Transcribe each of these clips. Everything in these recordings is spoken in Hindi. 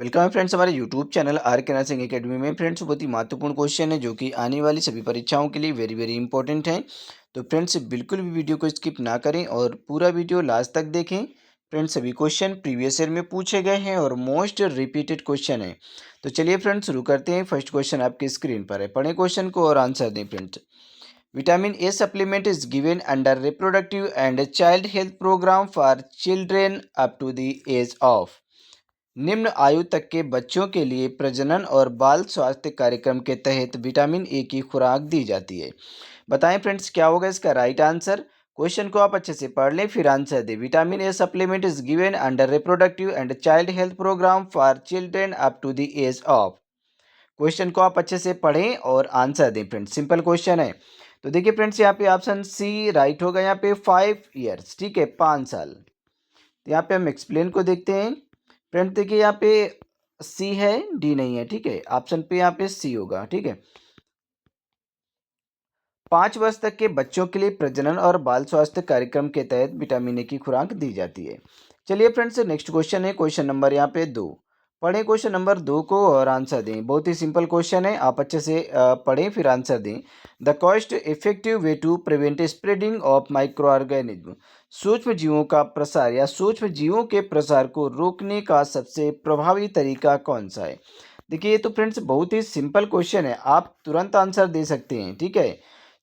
वेलकम है फ्रेंड्स हमारे यूट्यूब चैनल आर के नर्सिंग एकेडमी में। फ्रेंड्स बहुत ही महत्वपूर्ण क्वेश्चन है जो कि आने वाली सभी परीक्षाओं के लिए वेरी वेरी इंपॉर्टेंट है। तो फ्रेंड्स बिल्कुल भी वीडियो को स्किप ना करें और पूरा वीडियो लास्ट तक देखें। फ्रेंड्स सभी क्वेश्चन प्रीवियस ईयर में पूछे गए हैं और मोस्ट रिपीटेड क्वेश्चन है। तो चलिए फ्रेंड्स शुरू करते हैं। फर्स्ट क्वेश्चन आपकी स्क्रीन पर है, पढ़ें क्वेश्चन को और आंसर दें। Friends, vitamin A supplement is given under reproductive and child health programme for children up to the age of. निम्न आयु तक के बच्चों के लिए प्रजनन और बाल स्वास्थ्य कार्यक्रम के तहत विटामिन ए की खुराक दी जाती है। बताएं फ्रेंड्स क्या होगा इसका राइट आंसर। क्वेश्चन को आप अच्छे से पढ़ लें फिर आंसर दें। Vitamin A supplement is given under reproductive and child health programme for children up to the age of. Question को आप अच्छे से पढ़ें और आंसर दें। फ्रेंड्स सिंपल क्वेश्चन है। तो देखिए फ्रेंड्स यहाँ पे ऑप्शन सी राइट होगा। यहाँ पे 5 ईयर्स, ठीक है, 5 साल। तो यहाँ पे हम एक्सप्लेन को देखते हैं। फ्रेंड देखिए यहाँ पे सी है, डी नहीं है, ठीक है। ऑप्शन पे यहाँ पे सी होगा, ठीक है। 5 वर्ष तक के बच्चों के लिए प्रजनन और बाल स्वास्थ्य कार्यक्रम के तहत विटामिन ए की खुराक दी जाती है। चलिए फ्रेंड्स नेक्स्ट क्वेश्चन है, क्वेश्चन नंबर यहाँ पे 2। पढ़ें क्वेश्चन नंबर 2 को और आंसर दें। बहुत ही सिंपल क्वेश्चन है, आप अच्छे से पढ़ें फिर आंसर दें। The cost effective way to prevent spreading of micro organism. सूक्ष्म जीवों का प्रसार या सूक्ष्म जीवों के प्रसार को रोकने का सबसे प्रभावी तरीका कौन सा है। देखिए ये तो फ्रेंड्स बहुत ही सिंपल क्वेश्चन है, आप तुरंत आंसर दे सकते हैं, ठीक है।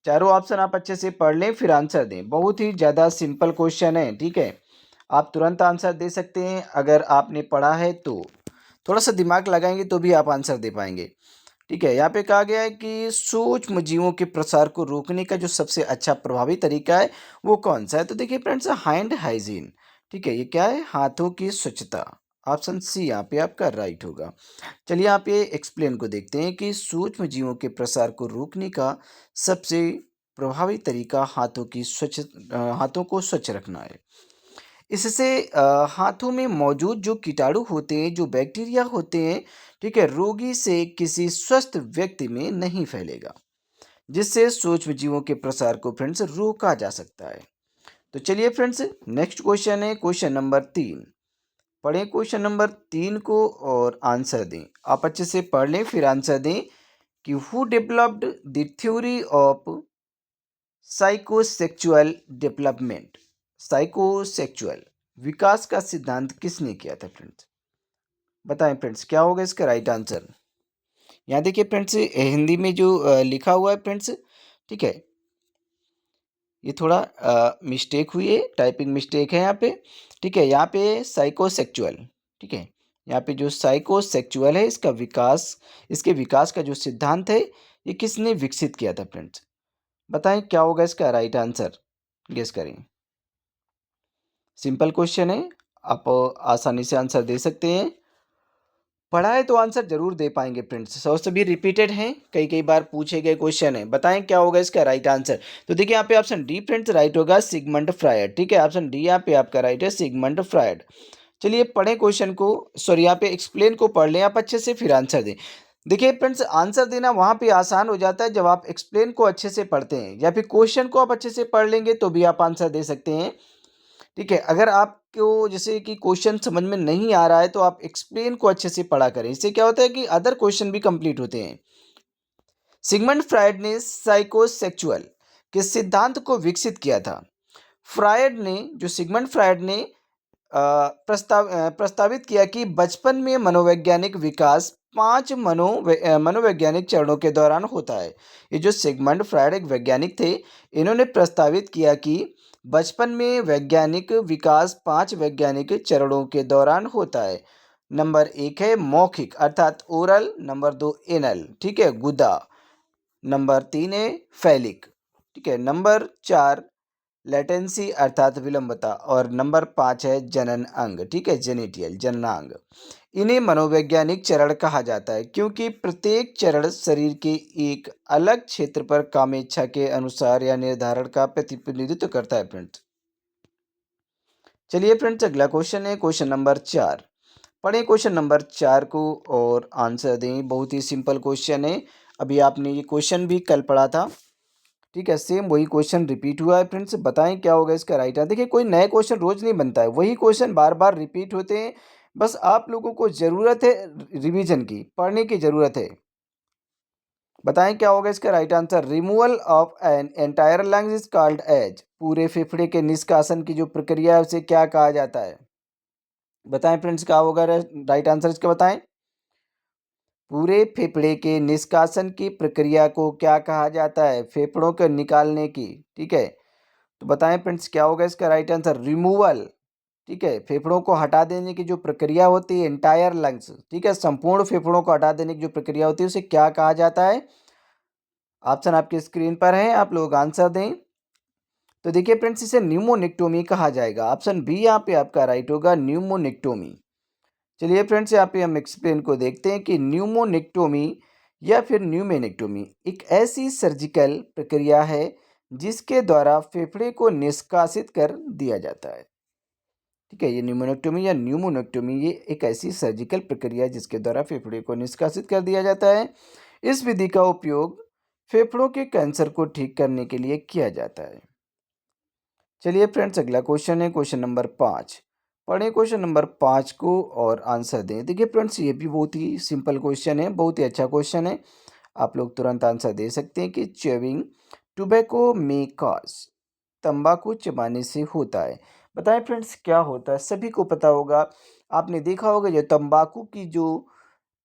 चारों ऑप्शन आप अच्छे से पढ़ लें फिर आंसर दें। बहुत ही ज़्यादा सिंपल क्वेश्चन है, ठीक है। आप तुरंत आंसर दे सकते हैं अगर आपने पढ़ा है तो। थोड़ा सा दिमाग लगाएंगे तो भी आप आंसर दे पाएंगे, ठीक है। यहाँ पे कहा गया है कि सूक्ष्म जीवों के प्रसार को रोकने का जो सबसे अच्छा प्रभावी तरीका है वो कौन सा है। तो देखिए फ्रेंड्स हैंड हाइजीन, ठीक है। ये क्या है, हाथों की स्वच्छता। ऑप्शन सी यहाँ पे आपका राइट होगा। चलिए आप ये एक्सप्लेन को देखते हैं कि सूक्ष्म जीवों के प्रसार को रोकने का सबसे प्रभावी तरीका हाथों को स्वच्छ रखना है। इससे हाथों में मौजूद जो कीटाणु होते हैं, जो बैक्टीरिया होते हैं, ठीक है, रोगी से किसी स्वस्थ व्यक्ति में नहीं फैलेगा, जिससे सूक्ष्म जीवों के प्रसार को फ्रेंड्स रोका जा सकता है। तो चलिए फ्रेंड्स नेक्स्ट क्वेश्चन है, क्वेश्चन नंबर 3। पढ़ें क्वेश्चन नंबर 3 को और आंसर दें। आप अच्छे से पढ़ लें फिर आंसर दें कि who developed the theory of psychosexual development. Psychosexual विकास का सिद्धांत किसने किया था। फ्रेंड्स बताएं फ्रेंड्स क्या होगा इसका राइट आंसर। यहाँ देखिए फ्रेंड्स हिंदी में जो लिखा हुआ है फ्रेंड्स, ठीक है, ये थोड़ा मिस्टेक हुई है, टाइपिंग मिस्टेक है यहाँ पे, ठीक है। यहाँ पे साइकोसेक्सुअल, ठीक है, यहाँ पे जो साइकोसेक्सुअल है इसके विकास का जो सिद्धांत है ये किसने विकसित किया था। फ्रेंड्स बताएं क्या होगा इसका राइट आंसर, गेस करें। सिंपल क्वेश्चन है, आप आसानी से आंसर दे सकते हैं। पढ़ा है तो आंसर जरूर दे पाएंगे फ्रेंड्स। सभी रिपीटेड हैं, कई कई बार पूछे गए क्वेश्चन है। बताएं क्या होगा इसका राइट आंसर। तो देखिए यहाँ पे ऑप्शन डी फ्रेंड्स राइट होगा, सिगमंड फ्रायड, ठीक है। ऑप्शन डी यहाँ पे आपका राइट है, सिगमंड फ्रायड। चलिए पढ़ें क्वेश्चन को, सॉरी यहाँ पे एक्सप्लेन को पढ़ लें आप अच्छे से फिर आंसर दें। देखिए फ्रेंड्स आंसर देना वहाँ पे आसान हो जाता है जब आप एक्सप्लेन को अच्छे से पढ़ते हैं, या फिर क्वेश्चन को आप अच्छे से पढ़ लेंगे तो भी आप आंसर दे सकते हैं, ठीक है। अगर आपको जैसे कि क्वेश्चन समझ में नहीं आ रहा है तो आप एक्सप्लेन को अच्छे से पढ़ा करें, इससे क्या होता है कि अदर क्वेश्चन भी कंप्लीट होते हैं। सिगमंड फ्रायड ने साइकोसेक्सुअल के सिद्धांत को विकसित किया था। सिगमंड फ्रायड ने प्रस्तावित किया कि बचपन में मनोवैज्ञानिक विकास 5 मनोवैज्ञानिक चरणों के दौरान होता है। ये जो सिगमंड फ्रायड एक वैज्ञानिक थे, इन्होंने प्रस्तावित किया कि बचपन में वैज्ञानिक विकास 5 वैज्ञानिक चरणों के दौरान होता है। नंबर 1 है मौखिक अर्थात ओरल, नंबर 2 एनल, ठीक है, गुदा, नंबर 3 है फैलिक, ठीक है, नंबर 4 लेटेंसी अर्थात विलंबता, और नंबर 5 है जनन अंग, ठीक है, जेनिटियल जननांग। इन्हें मनोवैज्ञानिक चरण कहा जाता है क्योंकि प्रत्येक चरण शरीर के एक अलग क्षेत्र पर कामेच्छा के अनुसार या निर्धारण का प्रतिनिधित्व करता है। फ्रेंड्स चलिए फ्रेंड्स अगला क्वेश्चन है, क्वेश्चन नंबर 4। पढ़ें क्वेश्चन नंबर 4 को और आंसर दें। बहुत ही सिंपल क्वेश्चन है, अभी आपने ये क्वेश्चन भी कल पढ़ा था, ठीक है, सेम वही क्वेश्चन रिपीट हुआ है। फ्रेंड्स बताएं क्या होगा इसका राइट आंसर। देखिए कोई नए क्वेश्चन रोज नहीं बनता है, वही क्वेश्चन बार बार रिपीट होते हैं, बस आप लोगों को ज़रूरत है रिवीजन की, पढ़ने की ज़रूरत है। बताएं क्या होगा इसका right answer. Removal of an entire lungs is called as. पूरे फेफड़े के निष्कासन की जो प्रक्रिया है उसे क्या कहा जाता है? बताएं फ्रेंड्स क्या होगा राइट आंसर इसका बताएं। पूरे फेफड़े के निष्कासन की प्रक्रिया को क्या कहा जाता है? फेफड़ों को निकालने की। ठीक है, तो बताएं फ्रेंड्स क्या होगा इसका राइट आंसर। रिमूवल। ठीक है, फेफड़ों को हटा देने की जो प्रक्रिया होती है, एंटायर लंग्स, ठीक है, संपूर्ण फेफड़ों को हटा देने की जो प्रक्रिया होती है उसे क्या कहा जाता है? ऑप्शन आपकी स्क्रीन पर है, आप लोग आंसर दें। तो देखिए फ्रेंड्स, इसे न्यूमोनिक्टोमी कहा जाएगा। ऑप्शन बी यहाँ पे आपका राइट होगा, न्यूमोनिक्टोमी। चलिए फ्रेंड्स, यहाँ पे हम एक्सप्लेन को देखते हैं कि न्यूमोनिक्टोमी या फिर न्यूमेनिक्टोमी एक ऐसी सर्जिकल प्रक्रिया है जिसके द्वारा फेफड़े को निष्कासित कर दिया जाता है। ठीक है, ये न्यूमोनेक्टोमी या न्यूमोनेक्टोमी ये एक ऐसी सर्जिकल प्रक्रिया है जिसके द्वारा फेफड़े को निष्कासित कर दिया जाता है। इस विधि का उपयोग फेफड़ों के कैंसर को ठीक करने के लिए किया जाता है। चलिए फ्रेंड्स, अगला क्वेश्चन है क्वेश्चन नंबर 5। पढ़ें क्वेश्चन नंबर 5 को और आंसर दें। देखिए फ्रेंड्स, ये भी बहुत ही सिंपल क्वेश्चन है, बहुत ही अच्छा क्वेश्चन है। आप लोग तुरंत आंसर दे सकते हैं कि च्यूइंग टोबैको में कॉज, तंबाकू चबाने से होता है। बताएं फ्रेंड्स क्या होता है? सभी को पता होगा, आपने देखा होगा जो तंबाकू की जो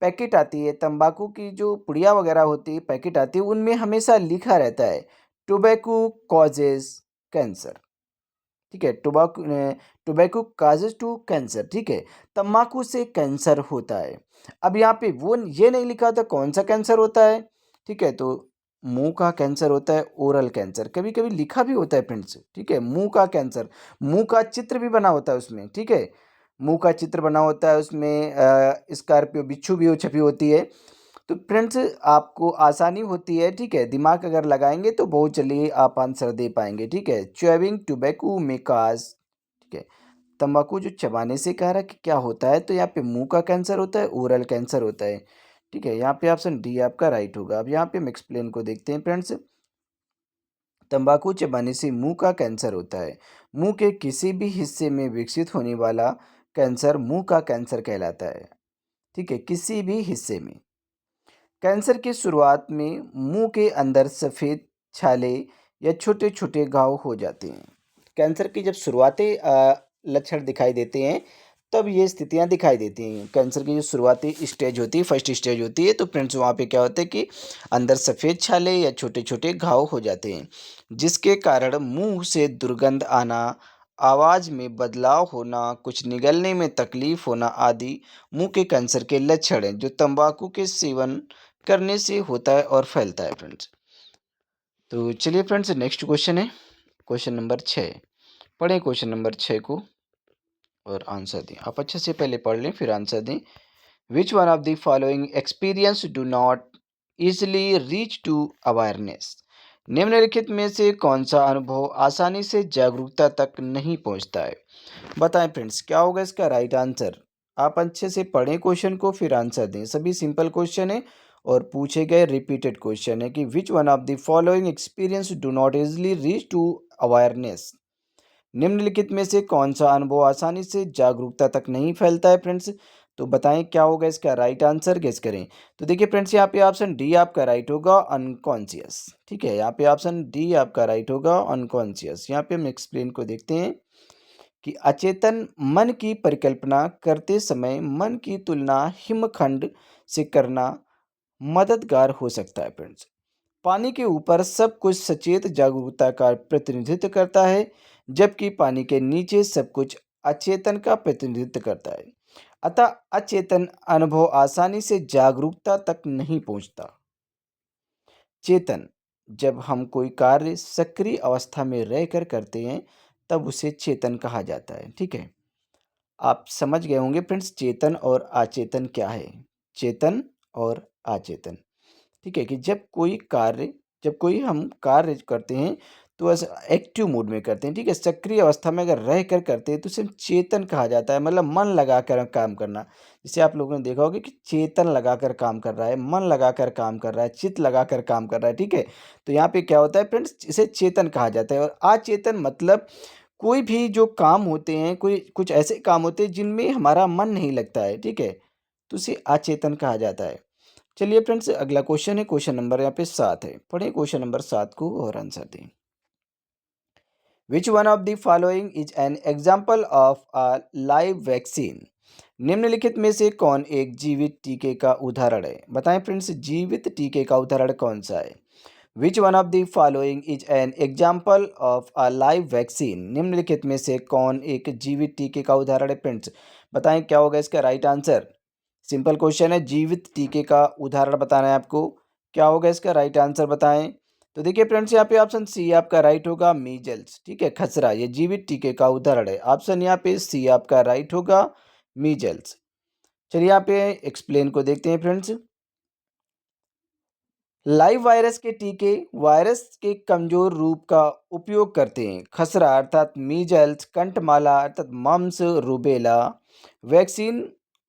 पैकेट आती है, तंबाकू की जो पुड़िया वगैरह होती है, पैकेट आती है, उनमें हमेशा लिखा रहता है टोबैको कॉजेज कैंसर। ठीक है, टोबैको काजेज टू कैंसर। ठीक है, तंबाकू से कैंसर होता है। अब यहाँ पे वो ये नहीं लिखा था कौन सा कैंसर होता है। ठीक है, तो मुंह का कैंसर होता है, ओरल कैंसर। कभी कभी लिखा भी होता है फ्रेंड्स। ठीक है, मुंह का कैंसर, मुंह का चित्र भी बना होता है उसमें। ठीक है, मुंह का चित्र बना होता है उसमें, स्कॉर्पियो बिच्छू भी छपी होती है। तो फ्रेंड्स, आपको आसानी होती है, ठीक है, दिमाग अगर लगाएंगे तो बहुत जल्दी आप आंसर दे पाएंगे। ठीक है, च्यूइंग टोबैको में काज। ठीक है, तंबाकू जो चबाने से कह रहा है कि क्या होता है, तो यहाँ पे मुंह का कैंसर होता है, ओरल कैंसर होता है। ठीक है, यहाँ पे ऑप्शन डी आपका राइट होगा। अब यहाँ पे हम एक्सप्लेन को देखते हैं फ्रेंड्स। तंबाकू चबाने से मुंह का कैंसर होता है। मुंह के किसी भी हिस्से में विकसित होने वाला कैंसर मुंह का कैंसर कहलाता है। ठीक है, किसी भी हिस्से में। कैंसर की शुरुआत में मुंह के अंदर सफ़ेद छाले या छोटे छोटे घाव हो जाते हैं। कैंसर की जब शुरुआती लक्षण दिखाई देते हैं, तब ये स्थितियां दिखाई देती हैं। कैंसर की जो शुरुआती स्टेज होती है, फर्स्ट स्टेज होती है, तो फ्रेंड्स वहाँ पे क्या होता है कि अंदर सफ़ेद छाले या छोटे छोटे घाव हो जाते हैं, जिसके कारण मुंह से दुर्गंध आना, आवाज़ में बदलाव होना, कुछ निगलने में तकलीफ होना आदि मुंह के कैंसर के लक्षण हैं, जो तंबाकू के सेवन करने से होता है और फैलता है फ्रेंड्स। तो चलिए फ्रेंड्स, नेक्स्ट क्वेश्चन है क्वेश्चन नंबर 6। पढ़ें क्वेश्चन नंबर 6 को और आंसर दें। आप अच्छे से पहले पढ़ लें फिर आंसर दें। Which one of the following experience do not easily reach to awareness. निम्नलिखित में से कौन सा अनुभव आसानी से जागरूकता तक नहीं पहुंचता है? बताएं फ्रेंड्स क्या होगा इसका राइट आंसर। आप अच्छे से पढ़ें क्वेश्चन को फिर आंसर दें। सभी सिंपल क्वेश्चन है और पूछे गए रिपीटेड क्वेश्चन है कि which one of the following experience do not easily reach to awareness. निम्नलिखित में से कौन सा अनुभव आसानी से जागरूकता तक नहीं फैलता है फ्रेंड्स? तो बताएं क्या होगा इसका राइट आंसर, गेस करें। तो देखिए फ्रेंड्स, यहाँ पे ऑप्शन डी आपका राइट होगा, अनकॉन्शियस। ठीक है, यहाँ पे ऑप्शन डी आपका राइट होगा, अनकॉन्शियस। यहाँ पे हम एक्सप्लेन को देखते हैं कि अचेतन मन की परिकल्पना करते समय मन की तुलना हिमखंड से करना मददगार हो सकता है फ्रेंड्स। पानी के ऊपर सब कुछ सचेत जागरूकता का प्रतिनिधित्व करता है, जबकि पानी के नीचे सब कुछ अचेतन का प्रतिनिधित्व करता है। अतः अचेतन अनुभव आसानी से जागरूकता तक नहीं पहुंचता। चेतन, जब हम कोई कार्य सक्रिय अवस्था में रहकर करते हैं, तब उसे चेतन कहा जाता है। ठीक है, आप समझ गए होंगे फ्रेंड्स चेतन और अचेतन क्या है। चेतन और अचेतन, ठीक है, कि जब कोई हम कार्य करते हैं तो ऐसा एक्टिव मोड में करते हैं। ठीक है, सक्रिय अवस्था में अगर रह कर करते हैं तो उसे चेतन कहा जाता है, मतलब मन लगाकर काम करना। जैसे आप लोगों ने देखा होगा कि चेतन लगाकर काम कर रहा है, मन लगाकर काम कर रहा है, चित्त लगाकर काम कर रहा है। ठीक है, तो यहाँ पे क्या होता है फ्रेंड्स, इसे चेतन कहा जाता है। और अचेतन मतलब कोई भी जो काम होते हैं, कोई कुछ ऐसे काम होते हैं जिनमें हमारा मन नहीं लगता है, ठीक है? तो उसे अचेतन कहा जाता है। चलिए फ्रेंड्स, अगला क्वेश्चन है, क्वेश्चन नंबर यहाँ पे 7 है। पढ़ें क्वेश्चन नंबर 7 को और आंसर दें। Which one of the following is an example of a live vaccine? निम्नलिखित में से कौन एक जीवित टीके का उदाहरण है? बताएं फ्रेंड्स, जीवित टीके का उदाहरण कौन सा है? विच one of the following is an example of a live vaccine? निम्नलिखित में से कौन एक जीवित टीके का उदाहरण है फ्रेंड्स? बताएं क्या होगा इसका राइट आंसर। सिंपल क्वेश्चन है, जीवित टीके का उदाहरण बताना है आपको। क्या होगा इसका राइट आंसर बताएं। तो देखिए फ्रेंड्स, यहाँ पे ऑप्शन सी आपका राइट होगा, मीजल्स, ठीक है, खसरा, ये जीवित टीके का उदाहरण है। ऑप्शन यहाँ पे सी आपका राइट होगा, मीजल्स। चलिए यहाँ पे एक्सप्लेन को देखते हैं फ्रेंड्स। लाइव वायरस के टीके वायरस के कमजोर रूप का उपयोग करते हैं। खसरा अर्थात मीजल्स, कंठमाला अर्थात मम्स, रूबेला वैक्सीन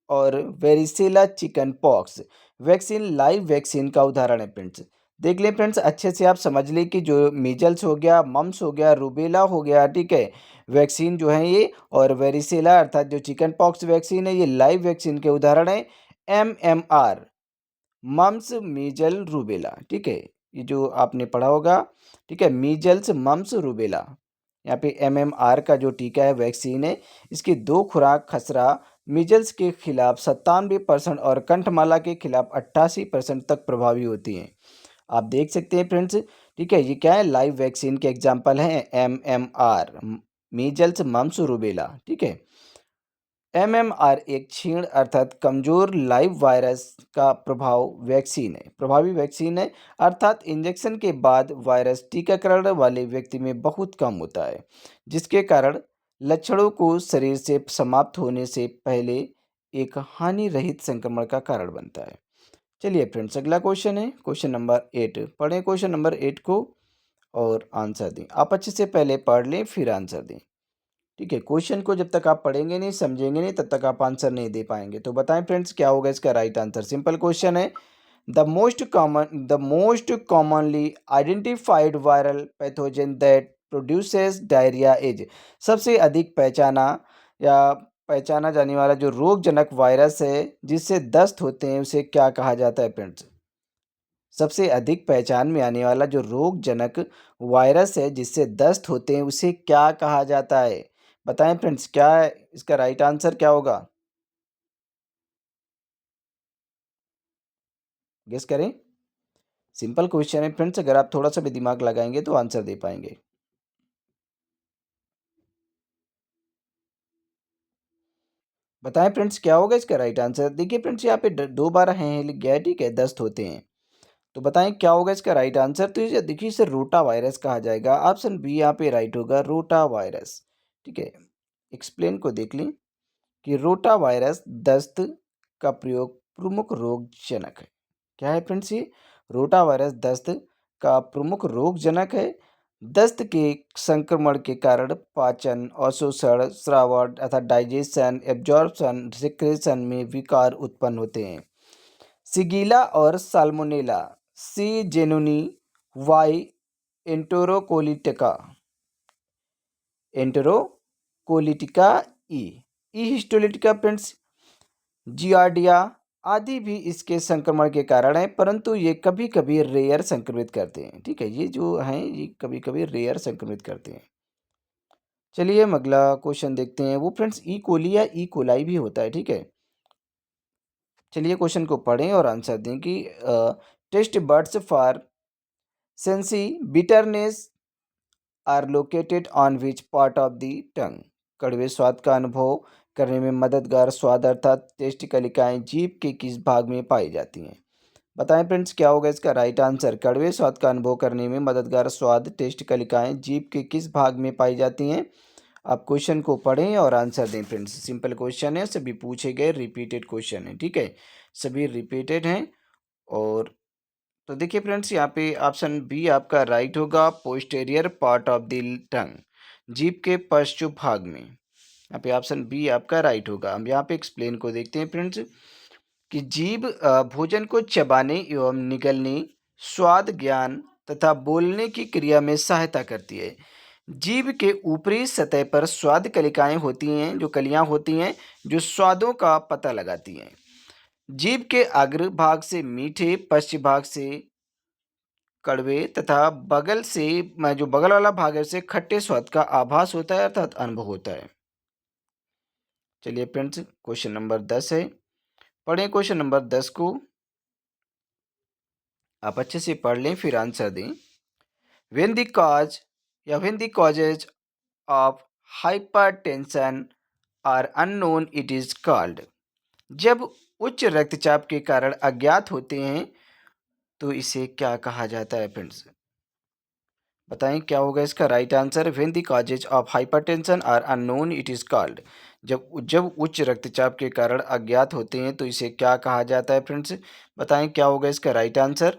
और varicella chicken pox vaccine live vaccine का उदाहरण है फ्रेंड्स। देख लें फ्रेंड्स, अच्छे से आप समझ लें कि जो मीजल्स हो गया, मम्स हो गया, रूबेला हो गया, ठीक है, वैक्सीन जो है ये, और वेरिसेला अर्थात जो चिकन पॉक्स वैक्सीन है, ये लाइव वैक्सीन के उदाहरण है। MMR, मम्स, मीजल, रूबेला, ठीक है, ये जो आपने पढ़ा होगा, ठीक है, मीजल्स, मम्स, रूबेला। यहाँ पे MMR का जो टीका है, वैक्सीन है, इसकी 2 खुराक खसरा मीजल्स के खिलाफ 97% और कंठमाला के खिलाफ 88% तक प्रभावी होती हैं। आप देख सकते हैं फ्रेंड्स, ठीक है, ये क्या है, लाइव वैक्सीन के एग्जाम्पल हैं MMR, मीजल्स, मम्स, रूबेला, ठीक है। MMR एक क्षीण अर्थात कमजोर लाइव वायरस का प्रभावी वैक्सीन है, अर्थात इंजेक्शन के बाद वायरस टीकाकरण वाले व्यक्ति में बहुत कम होता है, जिसके कारण लक्षणों को शरीर से समाप्त होने से पहले एक हानि रहित संक्रमण का कारण बनता है। चलिए फ्रेंड्स, अगला क्वेश्चन है, क्वेश्चन नंबर 8। पढ़ें क्वेश्चन नंबर 8 को और आंसर दें। आप अच्छे से पहले पढ़ लें फिर आंसर दें, ठीक है। क्वेश्चन को जब तक आप पढ़ेंगे नहीं, समझेंगे नहीं, तब तक आप आंसर नहीं दे पाएंगे। तो बताएं फ्रेंड्स, क्या होगा इसका राइट आंसर। सिंपल क्वेश्चन है, the most commonly identified viral pathogen that produces diarrhoea is. सबसे अधिक पहचाना जाने वाला जो रोगजनक वायरस है जिससे दस्त होते हैं, उसे क्या कहा जाता है फ्रेंड्स? सबसे अधिक पहचान में आने वाला जो रोगजनक वायरस है जिससे दस्त होते हैं, उसे क्या कहा जाता है? बताएं फ्रेंड्स, क्या है इसका राइट आंसर, क्या होगा? गेस करें। सिंपल क्वेश्चन है फ्रेंड्स, अगर आप थोड़ा सा भी दिमाग लगाएंगे तो आंसर दे पाएंगे। बताएं फ्रेंड्स, क्या होगा इसका राइट आंसर। देखिए फ्रेंड्स, यहाँ पे 2 बार हैं लिख गया है, ठीक है, दस्त होते हैं। तो बताएं क्या होगा इसका राइट आंसर। तो ये देखिए, इसे रोटा वायरस कहा जाएगा। ऑप्शन बी यहाँ पे राइट होगा, रोटा वायरस, ठीक है। एक्सप्लेन को देख लें कि रोटा वायरस दस्त का प्रयोग प्रमुख रोगजनक है। क्या है फ्रेंड्स ये? रोटा वायरस दस्त का प्रमुख रोगजनक है। दस्त के संक्रमण के कारण पाचन, अवशोषण, श्रावण अर्थात डाइजेशन, एब्जॉर्प्शन, सिक्रेशन में विकार उत्पन्न होते हैं। सिगीला और साल्मोनेला, सी जेनुनी, वाई एंटेरोकोलिटिका, एंटेरोकोलिटिका, ई ई हिस्टोलिटिका फ्रेंड्स, जियार्डिया आदि भी इसके संक्रमण के कारण है, परंतु ये कभी कभी रेयर संक्रमित करते हैं, ठीक है, ये जो हैं ये कभी कभी रेयर संक्रमित करते हैं। चलिए हम अगला क्वेश्चन देखते हैं, वो फ्रेंड्स ई कोली या ई कोलाई भी होता है, ठीक है। चलिए क्वेश्चन को पढ़ें और आंसर दें कि taste buds for sensing bitterness are located on which part of the tongue. कड़वे स्वाद का अनुभव करने में मददगार स्वाद अर्थात टेस्ट कलिकाएं जीभ के किस भाग में पाई जाती हैं? बताएं फ्रेंड्स, क्या होगा इसका राइट आंसर। कड़वे स्वाद का अनुभव करने में मददगार स्वाद टेस्ट कलिकाएं जीभ के किस भाग में पाई जाती हैं? आप क्वेश्चन को पढ़ें और आंसर दें फ्रेंड्स। सिंपल क्वेश्चन है, सभी पूछे गए रिपीटेड क्वेश्चन है, ठीक है, सभी रिपीटेड हैं। और तो देखिए फ्रेंड्स, यहाँ पे ऑप्शन बी आपका राइट होगा, पोस्टेरियर पार्ट ऑफ द टंग, जीभ के पश्च भाग में। यहाँ पे ऑप्शन बी आपका राइट होगा। हम यहाँ पे एक्सप्लेन को देखते हैं फ्रेंड्स कि जीभ भोजन को चबाने एवं निगलने, स्वाद ज्ञान तथा बोलने की क्रिया में सहायता करती है। जीभ के ऊपरी सतह पर स्वाद कलिकाएं होती हैं, जो कलियां होती हैं, जो स्वादों का पता लगाती हैं। जीभ के अग्र भाग से मीठे, पश्च भाग से कड़वे तथा बगल से जो बगल वाला भाग है उसे खट्टे स्वाद का आभास होता है, अर्थात अनुभव होता है। चलिए फ्रेंड्स, क्वेश्चन नंबर 10 है। पढ़ें क्वेश्चन नंबर 10 को, आप अच्छे से पढ़ लें फिर आंसर दें। When the cause या when the causes of hypertension are unknown, it is called। जब उच्च रक्तचाप के कारण अज्ञात होते हैं तो इसे क्या कहा जाता है फ्रेंड्स? बताएं क्या होगा इसका right answer. When the causes of hypertension are unknown it is called. जब जब उच्च रक्तचाप के कारण अज्ञात होते हैं तो इसे क्या कहा जाता है फ्रेंड्स? बताएं क्या होगा इसका राइट आंसर।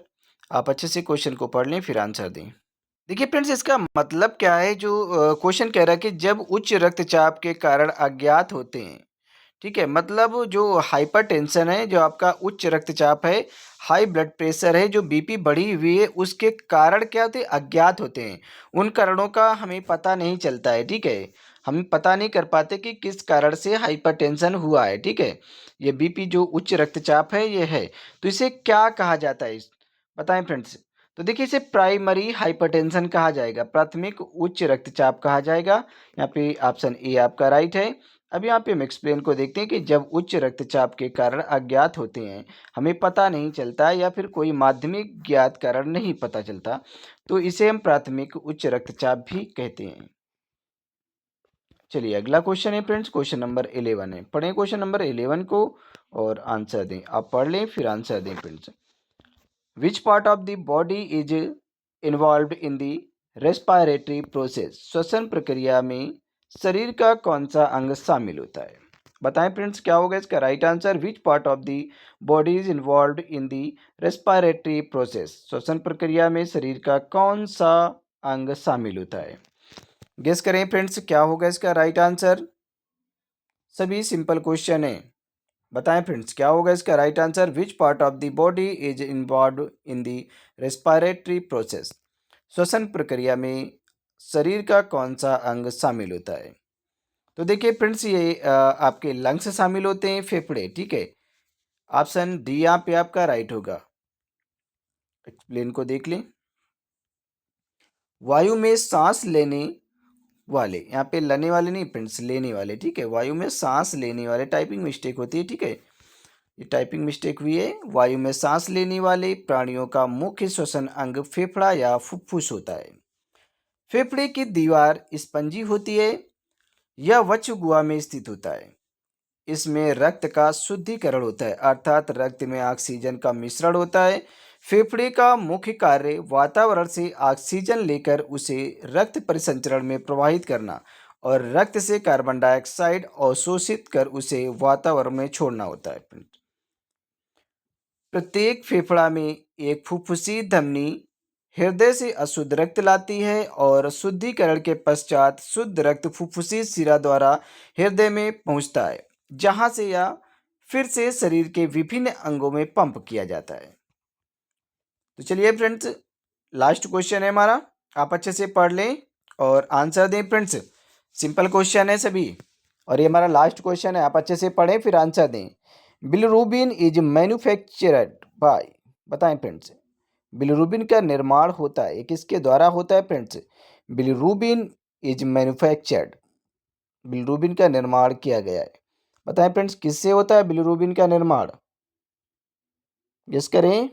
आप अच्छे से क्वेश्चन को पढ़ लें फिर आंसर दें। देखिए फ्रेंड्स, इसका मतलब क्या है, जो क्वेश्चन कह रहा है कि जब उच्च रक्तचाप के कारण अज्ञात होते हैं। ठीक है, मतलब जो हाइपरटेंशन है, जो आपका उच्च रक्तचाप है, हाई ब्लड प्रेशर है, जो बीपी बढ़ी हुई है, उसके कारण क्या होते हैं? अज्ञात होते हैं। उन कारणों का हमें पता नहीं चलता है। ठीक है, हम पता नहीं कर पाते कि किस कारण से हाइपरटेंशन हुआ है। ठीक है, ये बीपी जो उच्च रक्तचाप है ये है, तो इसे क्या कहा जाता है? बताएं फ्रेंड्स। तो देखिए, इसे प्राइमरी हाइपरटेंशन कहा जाएगा, प्राथमिक उच्च रक्तचाप कहा जाएगा। यहाँ पे ऑप्शन ए आपका राइट है। अब यहाँ पे हम एक्सप्लेन को देखते हैं कि जब उच्च रक्तचाप के कारण अज्ञात होते हैं, हमें पता नहीं चलता या फिर कोई माध्यमिक ज्ञात कारण नहीं पता चलता, तो इसे हम प्राथमिक उच्च रक्तचाप भी कहते हैं। चलिए अगला क्वेश्चन है फ्रेंड्स, क्वेश्चन नंबर 11 है। पढ़ें क्वेश्चन नंबर 11 को और आंसर दें। आप पढ़ लें फिर आंसर दें friends. Which part of the body is involved in the respiratory process? श्वसन प्रक्रिया में शरीर का कौन सा अंग शामिल होता है? बताएं फ्रेंड्स क्या होगा इसका right answer. Which part of the body is involved in the respiratory process? श्वसन प्रक्रिया में शरीर का कौन सा अंग शामिल होता है? गेस करें फ्रेंड्स क्या होगा इसका राइट आंसर। सभी सिंपल क्वेश्चन है, बताएं फ्रेंड्स क्या होगा इसका right answer. Which part of the body is involve in the respiratory process? श्वसन प्रक्रिया में शरीर का कौन सा अंग शामिल होता है? तो देखिए फ्रेंड्स, ये आपके लंग्स शामिल होते हैं, फेफड़े। ठीक है, ऑप्शन डी यहाँ पे आपका राइट होगा। एक्सप्लेन को देख लें। वायु में सांस लेने वाले, यहाँ पे लेने वाले नहीं फ्रेंड्स, लेने वाले। ठीक है, वायु में सांस लेने वाले, टाइपिंग मिस्टेक होती है। ठीक है, ये टाइपिंग मिस्टेक हुई है। वायु में सांस लेने वाले प्राणियों का मुख्य श्वसन अंग फेफड़ा या फुफ्फुस होता है। फेफड़े की दीवार स्पंजी होती है, यह वक्ष गुहा में स्थित होता है। इसमें रक्त का शुद्धिकरण होता है, अर्थात रक्त में ऑक्सीजन का मिश्रण होता है। फेफड़े का मुख्य कार्य वातावरण से ऑक्सीजन लेकर उसे रक्त परिसंचरण में प्रवाहित करना और रक्त से कार्बन डाइऑक्साइड अवशोषित कर उसे वातावरण में छोड़ना होता है। प्रत्येक फेफड़ा में एक फुफ्फुसी धमनी हृदय से अशुद्ध रक्त लाती है और शुद्धिकरण के पश्चात शुद्ध रक्त फुफ्फुसी शिरा द्वारा हृदय में पहुंचता है, जहां से यह फिर से शरीर के विभिन्न अंगों में पंप किया जाता है। तो चलिए फ्रेंड्स, लास्ट क्वेश्चन है हमारा, आप अच्छे से पढ़ लें और आंसर दें फ्रेंड्स। सिंपल क्वेश्चन है सभी, और ये हमारा लास्ट क्वेश्चन है, आप अच्छे से पढ़ें फिर आंसर दें। बिलिरुबिन इज मैन्युफैक्चर्ड बाय, बताएं फ्रेंड्स। बिलिरुबिन का निर्माण होता है, ये किसके द्वारा होता है friends? Bilirubin is manufactured, bilirubin का निर्माण किया गया है। बताएं फ्रेंड्स किससे होता है बिलिरुबिन का निर्माण? गेस करें।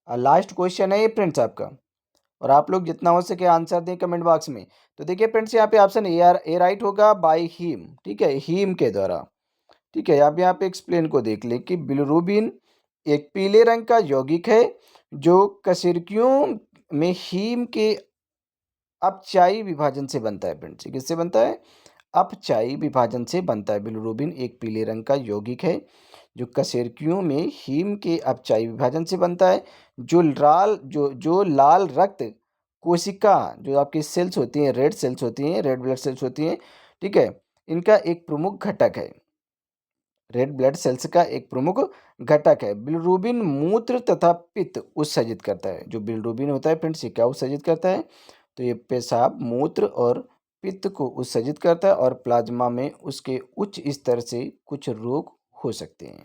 लास्ट क्वेश्चन है ये फ्रेंड्स आपका, और आप लोग जितना हो सके आंसर दें कमेंट बॉक्स में। तो देखिए फ्रेंड्स, यहाँ पे ऑप्शन ए राइट होगा, बाय हीम। ठीक है, हीम के द्वारा। ठीक है, आप यहाँ पे एक्सप्लेन को देख लें कि बिलिरुबिन एक पीले रंग का यौगिक है जो कशेरुकियों में हीम के अपचायी विभाजन से बनता है फ्रेंड्स। किससे बनता है? अपचायी विभाजन से बनता है। बिलिरुबिन एक पीले रंग का यौगिक है जो कशेरुकियों में हीम के अपचायी विभाजन से बनता है। जो लाल रक्त कोशिका, जो आपकी सेल्स होती हैं, रेड सेल्स होती हैं, रेड ब्लड सेल्स होती हैं। ठीक है, इनका एक प्रमुख घटक है। रेड ब्लड सेल्स का एक प्रमुख घटक है। बिलिरुबिन मूत्र तथा पित्त उत्सर्जित करता है। जो बिलिरुबिन होता है फ्रेंड्स, ये क्या उत्सर्जित करता है? तो ये पेशाब, मूत्र और पित्त को उत्सर्जित करता है और प्लाज्मा में उसके उच्च स्तर से कुछ रोग हो सकते हैं।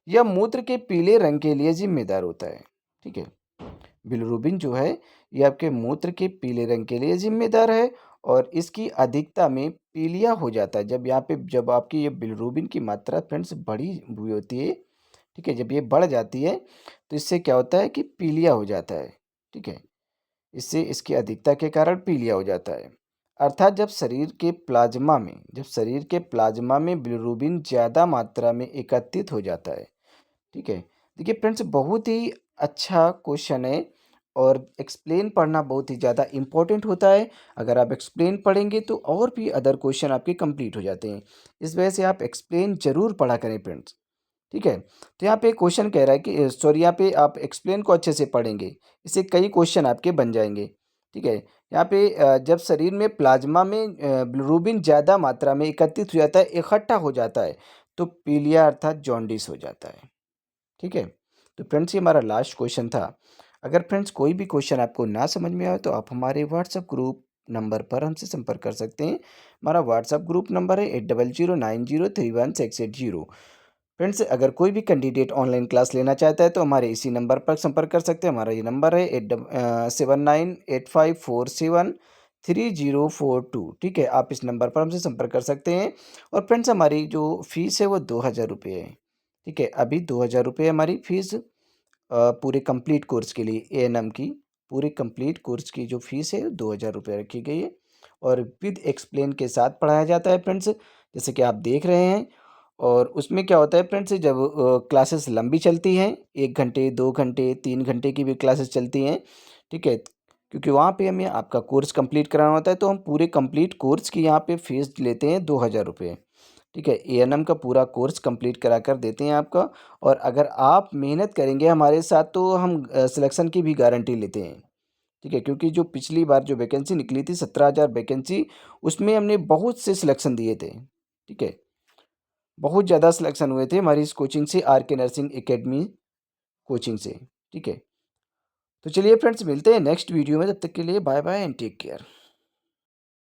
यह मूत्र के पीले रंग के लिए जिम्मेदार होता है। ठीक है, बिलिरुबिन जो है ये आपके मूत्र के पीले रंग के लिए जिम्मेदार है और इसकी अधिकता में पीलिया हो जाता है। जब यहाँ पे जब आपकी ये बिलिरुबिन की मात्रा फ्रेंड्स बढ़ी हुई होती है, ठीक है, जब ये बढ़ जाती है तो इससे क्या होता है कि पीलिया हो जाता है। ठीक है, इससे इसकी अधिकता के कारण पीलिया हो जाता है। अर्थात जब शरीर के प्लाज्मा में बिलिरुबिन ज़्यादा मात्रा में एकत्रित हो जाता है। ठीक है, देखिए फ्रेंड्स बहुत ही अच्छा क्वेश्चन है और एक्सप्लेन पढ़ना बहुत ही ज़्यादा इम्पोर्टेंट होता है। अगर आप एक्सप्लेन पढ़ेंगे तो और भी अदर क्वेश्चन आपके कंप्लीट हो जाते हैं। इस वजह से आप एक्सप्लेन जरूर पढ़ा करें फ्रेंड्स। ठीक है, तो यहाँ पे क्वेश्चन कह रहा है कि सॉरी, यहाँ पे आप एक्सप्लेन को अच्छे से पढ़ेंगे, इससे कई क्वेश्चन आपके बन जाएंगे। ठीक है, यहाँ पे जब शरीर में प्लाज्मा में बिलिरुबिन ज़्यादा मात्रा में एकत्रित हो जाता है, इकट्ठा हो जाता है, तो पीलिया अर्थात जॉन्डिस हो जाता है। ठीक है, तो फ्रेंड्स ये हमारा लास्ट क्वेश्चन था। अगर फ्रेंड्स कोई भी क्वेश्चन आपको ना समझ में आए तो आप हमारे व्हाट्सएप ग्रुप नंबर पर हमसे संपर्क कर सकते हैं। हमारा व्हाट्सएप ग्रुप नंबर है 8009031680। फ्रेंड्स अगर कोई भी कैंडिडेट ऑनलाइन क्लास लेना चाहता है तो हमारे इसी नंबर पर संपर्क कर सकते हैं। हमारा ये नंबर है 7985473042। ठीक है, आप इस नंबर पर हमसे संपर्क कर सकते हैं। और फ्रेंड्स हमारी जो फीस है वो 2000 रुपये है। ठीक है, अभी 2000 रुपये हमारी फीस पूरे कंप्लीट कोर्स के लिए एएनएम की पूरे कंप्लीट कोर्स की जो फीस है 2000 रुपये रखी गई है और विद एक्सप्लेन के साथ पढ़ाया जाता है फ्रेंड्स, जैसे कि आप देख रहे हैं। और उसमें क्या होता है फ्रेंड्स, जब क्लासेस लंबी चलती हैं, 1 घंटे 2 घंटे 3 घंटे की भी क्लासेस चलती हैं। ठीक है, क्योंकि वहाँ पे हमें आपका कोर्स कंप्लीट कराना होता है तो हम पूरे कंप्लीट कोर्स की यहाँ पे फीस लेते हैं 2000 रुपये। ठीक है, एएनएम का पूरा कोर्स कंप्लीट करा कर देते हैं आपका। और अगर आप मेहनत करेंगे हमारे साथ तो हम सिलेक्शन की भी गारंटी लेते हैं। ठीक है, क्योंकि जो पिछली बार जो वैकेंसी निकली थी 17,000 वैकेंसी, उसमें हमने बहुत से सिलेक्शन दिए थे। ठीक है, बहुत ज़्यादा सिलेक्शन हुए थे हमारी इस कोचिंग से, आर के नर्सिंग एकेडमी कोचिंग से। ठीक है, तो चलिए फ्रेंड्स मिलते हैं नेक्स्ट वीडियो में, तब तक के लिए bye bye and take care.